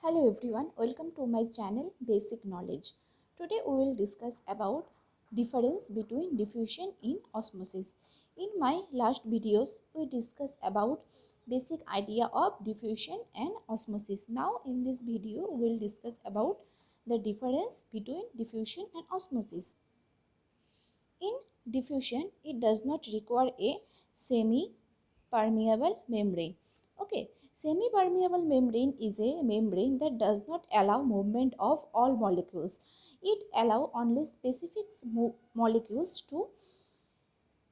Hello everyone, welcome to my channel Basic Knowledge. Today we will discuss about difference between diffusion in osmosis. In my last videos we discussed about basic idea of diffusion and osmosis. Now in this video we will discuss about the difference between diffusion and osmosis. In diffusion, it does not require a semi-permeable membrane. Okay, semi-permeable membrane is a membrane that does not allow movement of all molecules. It allows only specific molecules to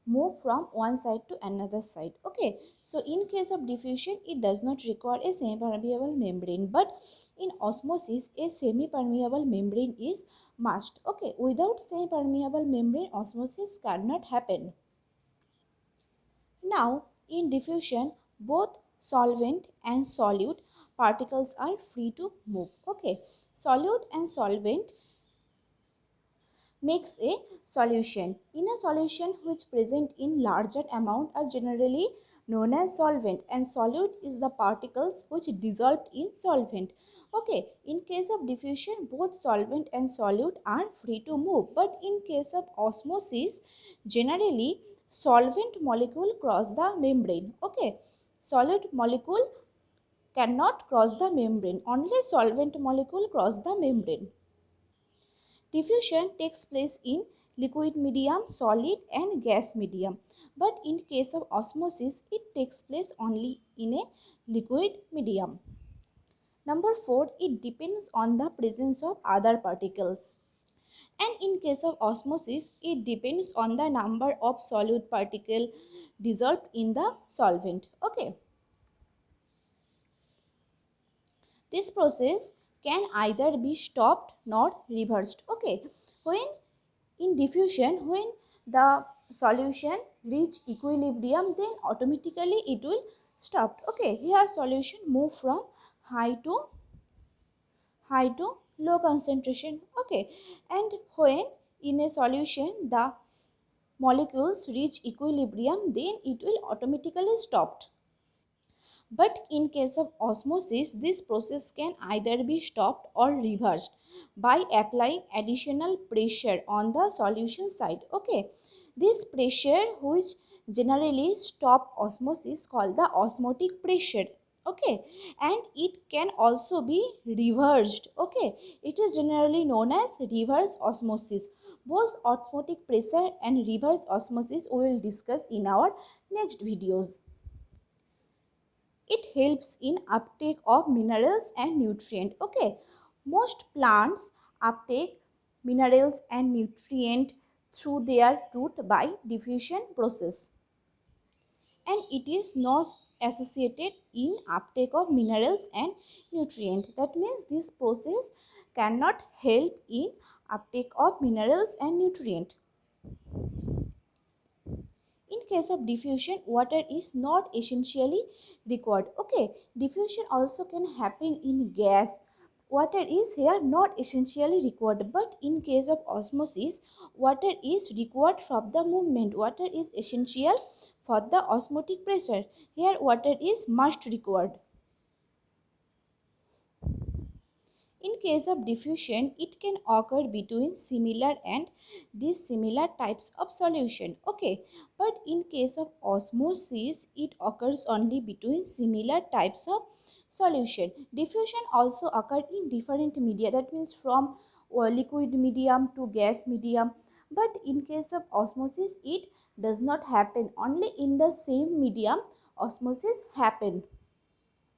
move from one side to another side. Okay, so in case of diffusion it does not require a semi permeable membrane, but in osmosis a semi permeable membrane is must. Okay, without semi permeable membrane osmosis cannot happen. Now in diffusion both solvent and solute particles are free to move. Okay, solute and solvent makes a solution. In a solution which present in larger amount are generally known as solvent, and solute is the particles which dissolved in solvent. Okay, in case of diffusion both solvent and solute are free to move, but in case of osmosis generally solvent molecule cross the membrane. Okay, solute molecule cannot cross the membrane, only solvent molecule cross the membrane. Diffusion takes place in liquid medium, solid and gas medium. But in case of osmosis, it takes place only in a liquid medium. Number 4, it depends on the presence of other particles. And in case of osmosis, it depends on the number of solute particle dissolved in the solvent. Okay. This process can either be stopped nor reversed. Okay. In diffusion, when the solution reach equilibrium, then automatically it will stop. Okay, here solution move from high to low concentration. Okay, and when in a solution the molecules reach equilibrium, then it will automatically stop. But in case of osmosis, this process can either be stopped or reversed by applying additional pressure on the solution side. Okay, this pressure which generally stop osmosis called the osmotic pressure. Okay, and it can also be reversed. Okay, it is generally known as reverse osmosis. Both osmotic pressure and reverse osmosis we will discuss in our next videos. It helps in uptake of minerals and nutrient. Okay, most plants uptake minerals and nutrient through their root by diffusion process, and it is not associated in uptake of minerals and nutrient. That means this process cannot help in uptake of minerals and nutrient. In case of diffusion, water is not essentially required. Okay, diffusion also can happen in gas. Water is here not essentially required, but in case of osmosis water is required for the movement. Water is essential for the osmotic pressure. Here water is must required. In case of diffusion, it can occur between similar and dissimilar types of solution. Okay, but in case of osmosis, it occurs only between similar types of solution. Diffusion also occur in different media. That means from liquid medium to gas medium. But in case of osmosis, it does not happen. Only in the same medium osmosis happen.